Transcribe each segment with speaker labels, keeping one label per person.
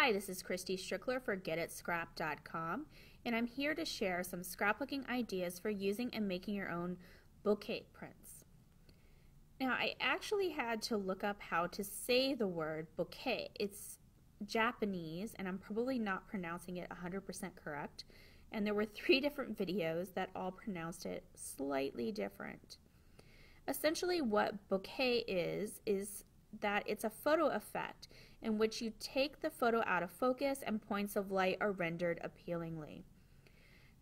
Speaker 1: Hi, this is Christy Strickler for GetItScrap.com, and I'm here to share some scrapbooking ideas for using and making your own bokeh prints. Now, I actually had to look up how to say the word bokeh. It's Japanese, and I'm probably not pronouncing it 100% correct, and there were 3 different videos that all pronounced it slightly different. Essentially, what bokeh is that it's a photo effect in which you take the photo out of focus and points of light are rendered appealingly.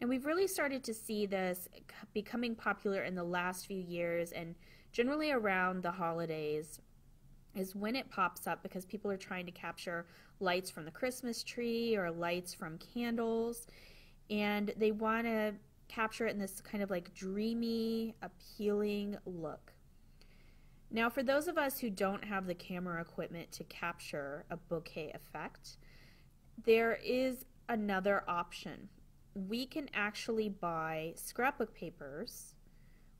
Speaker 1: And we've really started to see this becoming popular in the last few years, and generally around the holidays is when it pops up because people are trying to capture lights from the Christmas tree or lights from candles, and they want to capture it in this kind of like dreamy, appealing look. Now, for those of us who don't have the camera equipment to capture a bokeh effect, there is another option. We can actually buy scrapbook papers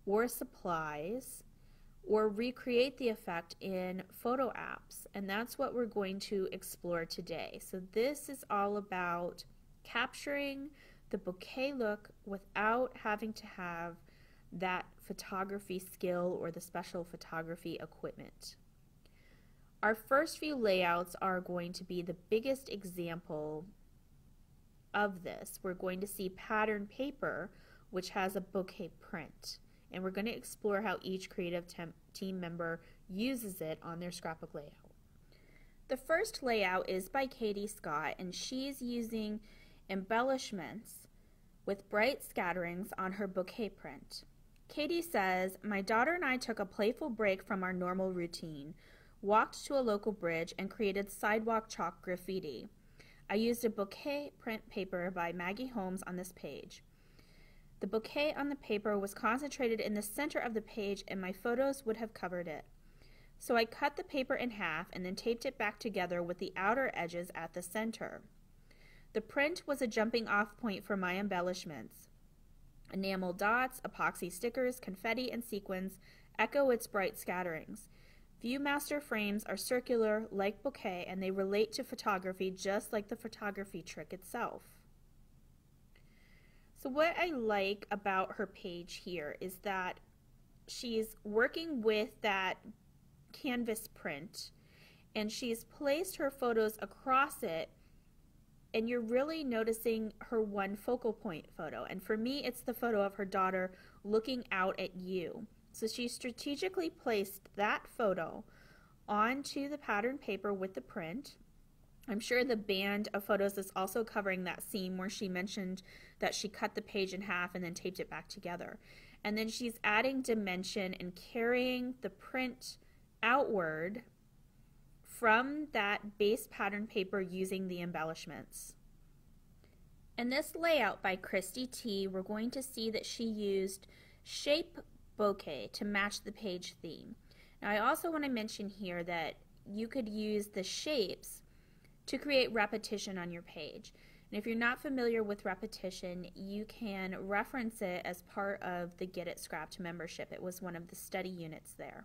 Speaker 1: or supplies or recreate the effect in photo apps, and that's what we're going to explore today. So this is all about capturing the bokeh look without having to have that photography skill or the special photography equipment. Our first few layouts are going to be the biggest example of this. We're going to see pattern paper, which has a bokeh print, and we're going to explore how each creative team member uses it on their scrapbook layout. The first layout is by Katie Scott, and she's using embellishments with bright scatterings on her bokeh print. Katie says, "My daughter and I took a playful break from our normal routine, walked to a local bridge, and created sidewalk chalk graffiti. I used a bokeh print paper by Maggie Holmes on this page. The bokeh on the paper was concentrated in the center of the page, and my photos would have covered it. So I cut the paper in half and then taped it back together with the outer edges at the center. The print was a jumping off point for my embellishments. Enamel dots, epoxy stickers, confetti, and sequins echo its bright scatterings. Viewmaster frames are circular like bokeh, and they relate to photography just like the photography trick itself." So what I like about her page here is that she's working with that canvas print, and she's placed her photos across it, and you're really noticing her one focal point photo. And for me, it's the photo of her daughter looking out at you. So she strategically placed that photo onto the pattern paper with the print. I'm sure the band of photos is also covering that seam where she mentioned that she cut the page in half and then taped it back together. And then she's adding dimension and carrying the print outward from that base pattern paper using the embellishments. In this layout by Christy T, we're going to see that she used shape bokeh to match the page theme. Now, I also want to mention here that you could use the shapes to create repetition on your page. And if you're not familiar with repetition, you can reference it as part of the Get It Scrapped membership. It was one of the study units there.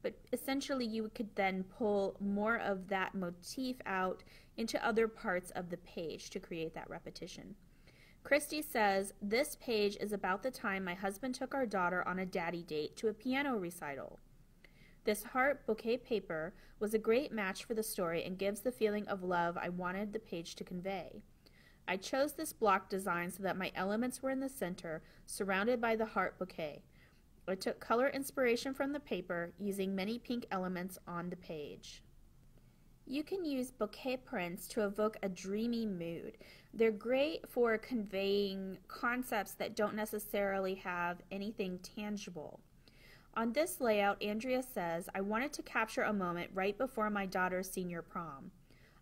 Speaker 1: But essentially you could then pull more of that motif out into other parts of the page to create that repetition. Christy says, "This page is about the time my husband took our daughter on a daddy date to a piano recital. This heart bouquet paper was a great match for the story and gives the feeling of love I wanted the page to convey. I chose this block design so that my elements were in the center, surrounded by the heart bouquet. I took color inspiration from the paper, using many pink elements on the page." You can use bokeh prints to evoke a dreamy mood. They're great for conveying concepts that don't necessarily have anything tangible. On this layout, Andrea says, "I wanted to capture a moment right before my daughter's senior prom,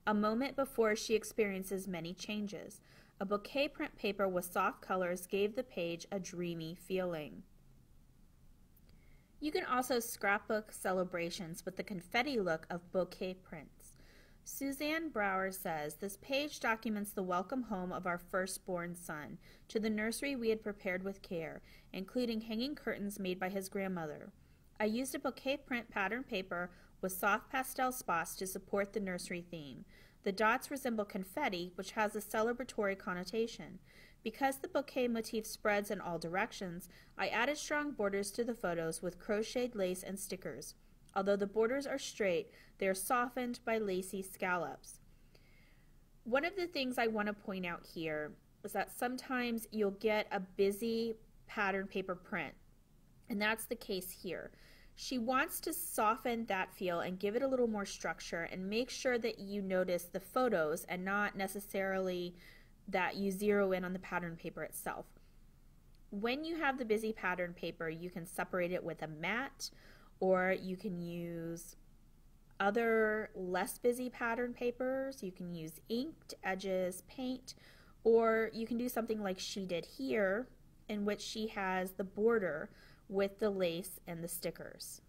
Speaker 1: a moment before she experiences many changes. A bokeh print paper with soft colors gave the page a dreamy feeling." You can also scrapbook celebrations with the confetti look of bokeh prints. Suzanne Brower says, "This page documents the welcome home of our firstborn son to the nursery we had prepared with care, including hanging curtains made by his grandmother. I used a bokeh print pattern paper with soft pastel spots to support the nursery theme. The dots resemble confetti, which has a celebratory connotation. Because the bouquet motif spreads in all directions, I added strong borders to the photos with crocheted lace and stickers. Although the borders are straight, they are softened by lacy scallops. One of the things I want to point out here is that sometimes you'll get a busy pattern paper print, and that's the case here. She wants to soften that feel and give it a little more structure and make sure that you notice the photos and not necessarily that you zero in on the pattern paper itself. When you have the busy pattern paper, you can separate it with a mat, or you can use other less busy pattern papers. You can use inked edges, paint, or you can do something like she did here, in which she has the border with the lace and the stickers.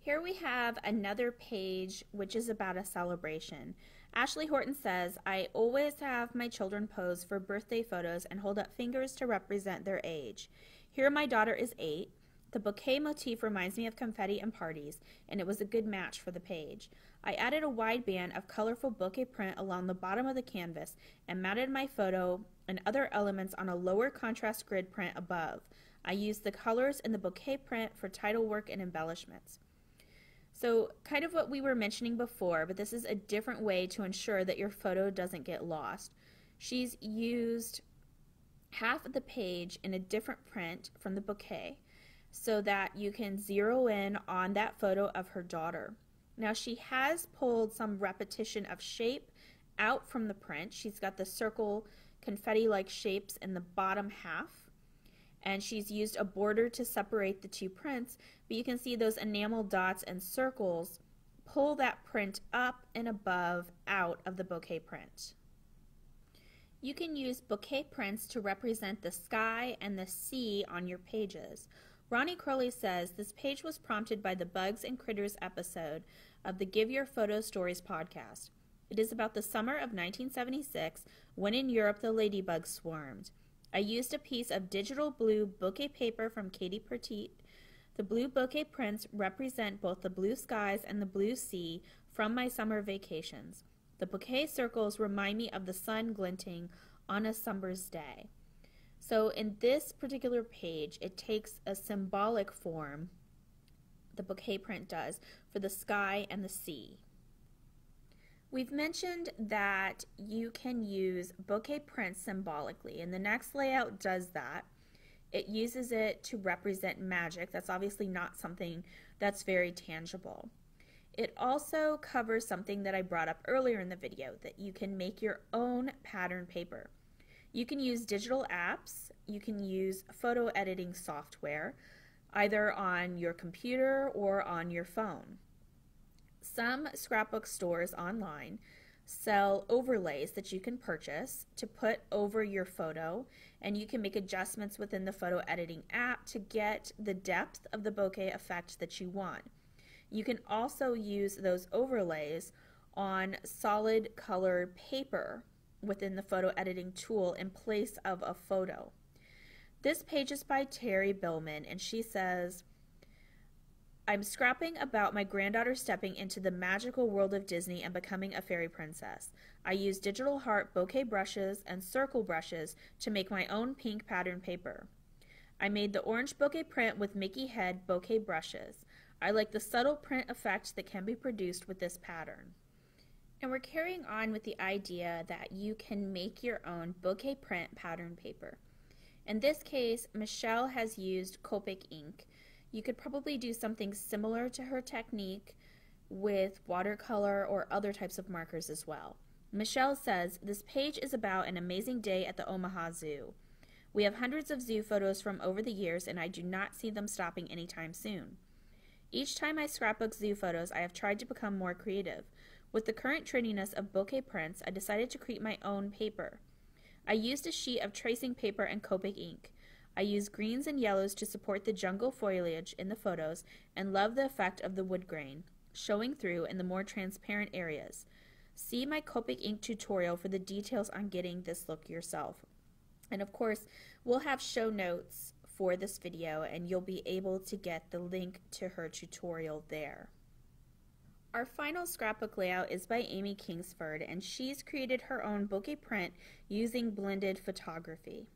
Speaker 1: Here we have another page which is about a celebration. Ashley Horton says, I always have my children pose for birthday photos and hold up fingers to represent their age. Here my daughter is 8. The bouquet motif reminds me of confetti and parties, and it was a good match for the page. I added a wide band of colorful bouquet print along the bottom of the canvas and mounted my photo and other elements on a lower contrast grid print above. I used the colors in the bouquet print for title work and embellishments. So kind of what we were mentioning before, but this is a different way to ensure that your photo doesn't get lost. She's used half of the page in a different print from the bouquet so that you can zero in on that photo of her daughter. Now she has pulled some repetition of shape out from the print. She's got the circle confetti-like shapes in the bottom half, and she's used a border to separate the two prints, but you can see those enamel dots and circles pull that print up and above out of the bouquet print. You can use bouquet prints to represent the sky and the sea on your pages. Ronnie Crowley says, this page was prompted by the Bugs and Critters episode of the Give Your Photo Stories podcast. It is about the summer of 1976 when in Europe the ladybugs swarmed. I used a piece of digital blue bouquet paper from Katie Petit. The blue bouquet prints represent both the blue skies and the blue sea from my summer vacations. The bouquet circles remind me of the sun glinting on a summer's day. So in this particular page, it takes a symbolic form, the bouquet print does, for the sky and the sea. We've mentioned that you can use bouquet prints symbolically, and the next layout does that. It uses it to represent magic. That's obviously not something that's very tangible. It also covers something that I brought up earlier in the video, that you can make your own pattern paper. You can use digital apps, you can use photo editing software, either on your computer or on your phone. Some scrapbook stores online sell overlays that you can purchase to put over your photo, and you can make adjustments within the photo editing app to get the depth of the bouquet effect that you want. You can also use those overlays on solid colored paper within the photo editing tool in place of a photo. This page is by Terry Billman, and she says, I'm scrapping about my granddaughter stepping into the magical world of Disney and becoming a fairy princess. I use digital heart bouquet brushes and circle brushes to make my own pink pattern paper. I made the orange bouquet print with Mickey head bouquet brushes. I like the subtle print effect that can be produced with this pattern. And we're carrying on with the idea that you can make your own bouquet print pattern paper. In this case, Michelle has used Copic ink. You could probably do something similar to her technique with watercolor or other types of markers as well. Michelle says, this page is about an amazing day at the Omaha Zoo. We have hundreds of zoo photos from over the years, and I do not see them stopping anytime soon. Each time I scrapbook zoo photos, I have tried to become more creative. With the current trendiness of bouquet prints, I decided to create my own paper. I used a sheet of tracing paper and Copic ink. I use greens and yellows to support the jungle foliage in the photos and love the effect of the wood grain showing through in the more transparent areas. See my Copic ink tutorial for the details on getting this look yourself. And of course, we'll have show notes for this video, and you'll be able to get the link to her tutorial there. Our final scrapbook layout is by Amy Kingsford, and she's created her own bokeh print using blended photography.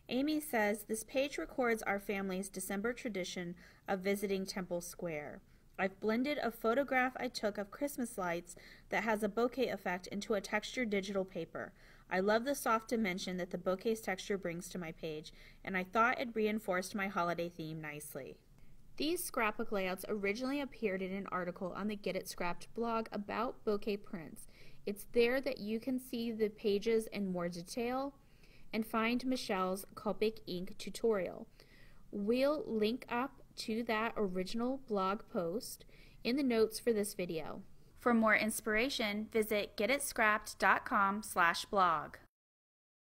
Speaker 1: Amy says, "This page records our family's December tradition of visiting Temple Square. I've blended a photograph I took of Christmas lights that has a bokeh effect into a textured digital paper. I love the soft dimension that the bokeh's texture brings to my page, and I thought it reinforced my holiday theme nicely." These scrapbook layouts originally appeared in an article on the Get It Scrapped blog about bokeh prints. It's there that you can see the pages in more detail and find Michelle's Copic ink tutorial. We'll link up to that original blog post in the notes for this video. For more inspiration, visit getitscrapped.com/blog.